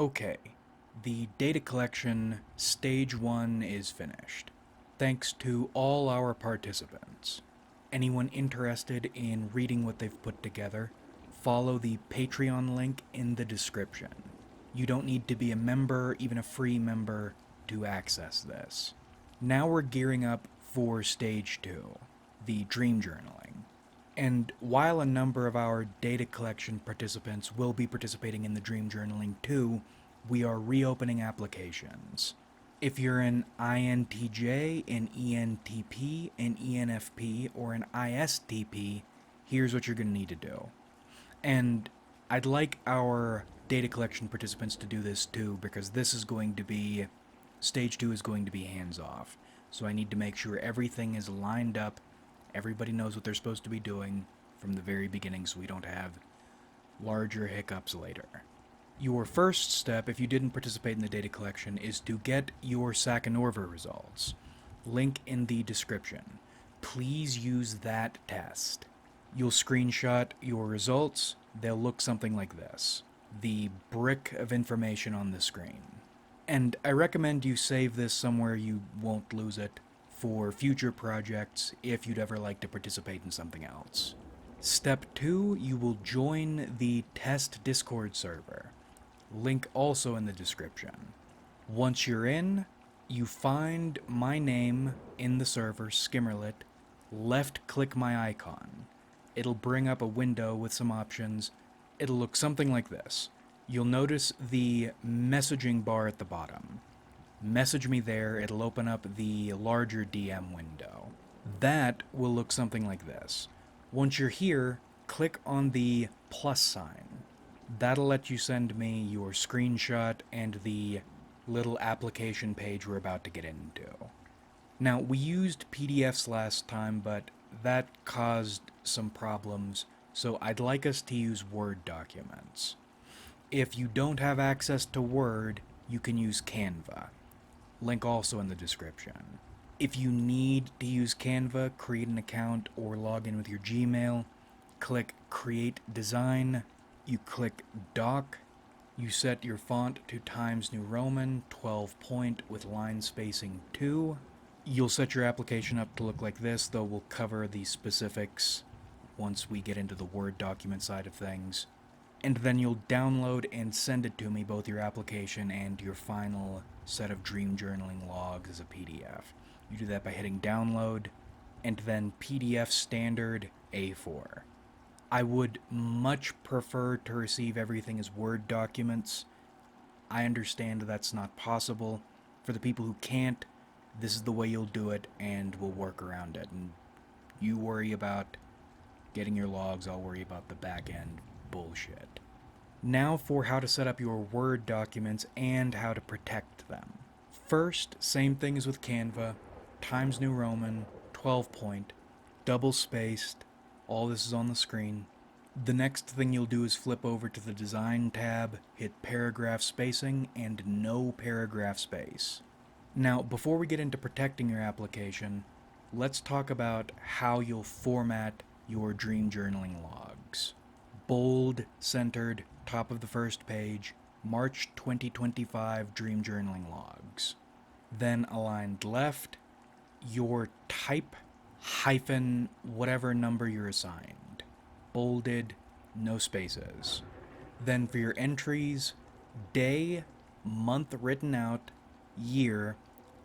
Okay, the data collection stage 1 is finished. Thanks to all our participants. Anyone interested in reading what they've put together, follow the Patreon link in the description. You don't need to be a member, even a free member, to access this. Now we're gearing up for stage 2, the dream journaling. And while a number of our data collection participants will be participating in the dream journaling too, we are reopening applications. If you're an INTJ, an ENTP, an ENFP, or an ISTP, here's what you're going to need to do. And I'd like our data collection participants to do this too, because stage 2 is going to be hands off. So I need to make sure everything is lined up, everybody knows what they're supposed to be doing from the very beginning so we don't have larger hiccups later. Your first step, if you didn't participate in the data collection, is to get your Sakhanorva results. Link in the description. Please use that test. You'll screenshot your results. They'll look something like this. The brick of information on the screen. And I recommend you save this somewhere you won't lose it for future projects if you'd ever like to participate in something else. Step 2, you will join the test Discord server. Link also in the description. Once you're in, you find my name in the server, Skimmerlit, left-click my icon. It'll bring up a window with some options. It'll look something like this. You'll notice the messaging bar at the bottom. Message me there, it'll open up the larger DM window. That will look something like this. Once you're here, click on the plus sign. That'll let you send me your screenshot and the little application page we're about to get into. Now, we used PDFs last time, but that caused some problems, so I'd like us to use Word documents. If you don't have access to Word, you can use Canva. Link also in the description. If you need to use Canva, create an account or log in with your Gmail, click Create Design, you click Doc, you set your font to Times New Roman, 12 point with line spacing 2. You'll set your application up to look like this, though we'll cover the specifics once we get into the Word document side of things. And then you'll download and send it to me, both your application and your final set of dream journaling logs as a PDF. You do that by hitting download, and then PDF standard A4. I would much prefer to receive everything as Word documents. I understand that's not possible. For the people who can't, this is the way you'll do it, and we'll work around it. And you worry about getting your logs, I'll worry about the back-end bullshit. Now for how to set up your Word documents and how to protect them. First, same thing as with Canva, Times New Roman, 12 point, double spaced, all this is on the screen. The next thing you'll do is flip over to the Design tab, hit Paragraph Spacing, and No Paragraph Space. Now, before we get into protecting your application, let's talk about how you'll format your dream journaling logs. Bold, centered, top of the first page, March 2025 dream journaling logs. Then aligned left, your type hyphen whatever number you're assigned. Bolded, no spaces. Then for your entries, day, month written out, year,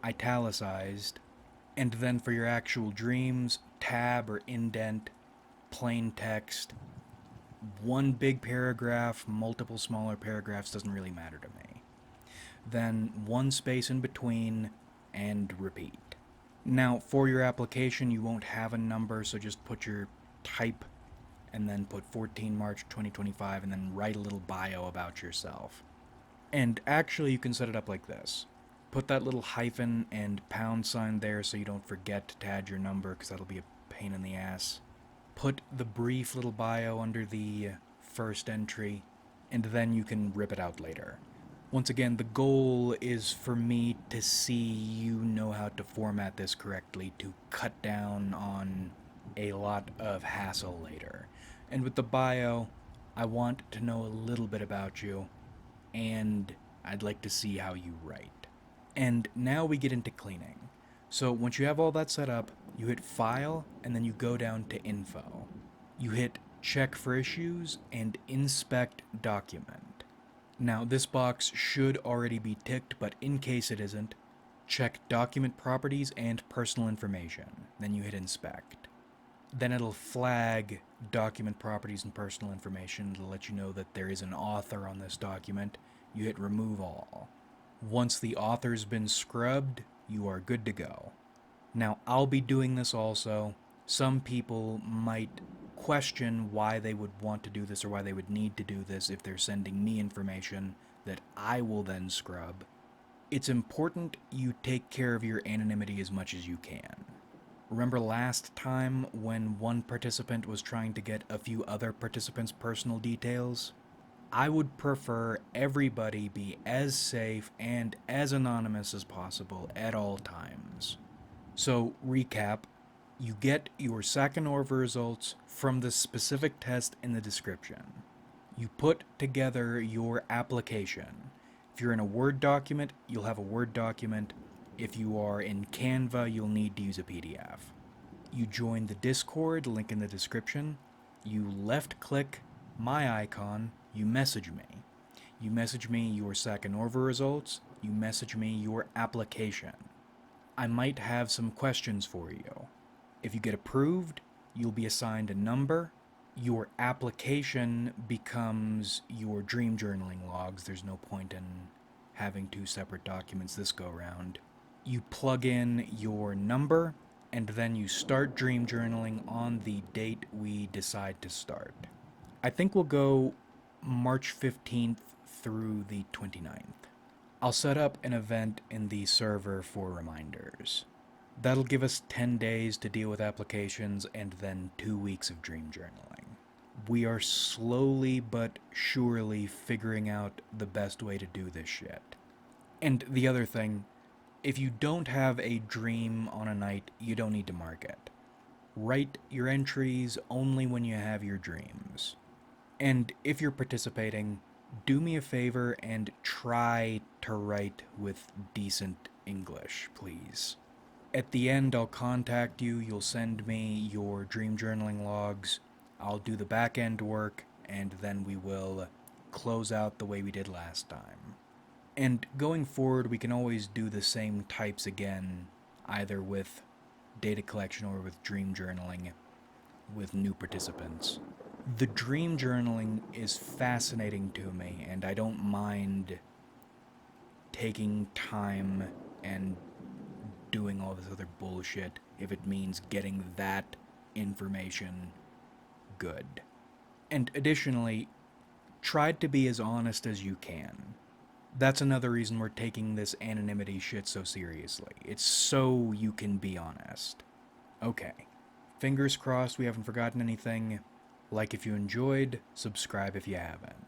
italicized. And then for your actual dreams, tab or indent, plain text. One big paragraph, multiple smaller paragraphs, doesn't really matter to me. Then one space in between, and repeat. Now, for your application, you won't have a number, so just put your type, and then put 14 March 2025, and then write a little bio about yourself. And actually, you can set it up like this. Put that little hyphen and pound sign there so you don't forget to add your number, because that'll be a pain in the ass. Put the brief little bio under the first entry, and then you can rip it out later. Once again, the goal is for me to see you know how to format this correctly to cut down on a lot of hassle later. And with the bio, I want to know a little bit about you, and I'd like to see how you write. And now we get into cleaning. So once you have all that set up, you hit File, and then you go down to Info. You hit Check for Issues and Inspect Document. Now, this box should already be ticked, but in case it isn't, check Document Properties and Personal Information. Then you hit Inspect. Then it'll flag Document Properties and Personal Information to let you know that there is an author on this document. You hit Remove All. Once the author's been scrubbed, you are good to go. Now, I'll be doing this also. Some people might question why they would want to do this or why they would need to do this if they're sending me information that I will then scrub. It's important you take care of your anonymity as much as you can. Remember last time when one participant was trying to get a few other participants' personal details? I would prefer everybody be as safe and as anonymous as possible at all times. So, recap, you get your Sakhanorva results from the specific test in the description. You put together your application. If you're in a Word document, you'll have a Word document. If you are in Canva, you'll need to use a PDF. You join the Discord, link in the description. You left-click my icon, you message me. You message me your Sakhanorva results, you message me your application. I might have some questions for you. If you get approved, you'll be assigned a number. Your application becomes your dream journaling logs. There's no point in having two separate documents this go round. You plug in your number, and then you start dream journaling on the date we decide to start. I think we'll go March 15th through the 29th. I'll set up an event in the server for reminders. That'll give us 10 days to deal with applications and then 2 weeks of dream journaling. We are slowly but surely figuring out the best way to do this shit. And the other thing, if you don't have a dream on a night, you don't need to mark it. Write your entries only when you have your dreams. And if you're participating, do me a favor and try to write with decent English, please. At the end, I'll contact you, you'll send me your dream journaling logs, I'll do the back end work, and then we will close out the way we did last time. And going forward, we can always do the same types again, either with data collection or with dream journaling with new participants. The dream journaling is fascinating to me, and I don't mind taking time and doing all this other bullshit if it means getting that information good. And additionally, try to be as honest as you can. That's another reason we're taking this anonymity shit so seriously. It's so you can be honest. Okay. Fingers crossed we haven't forgotten anything. Like if you enjoyed, subscribe if you haven't.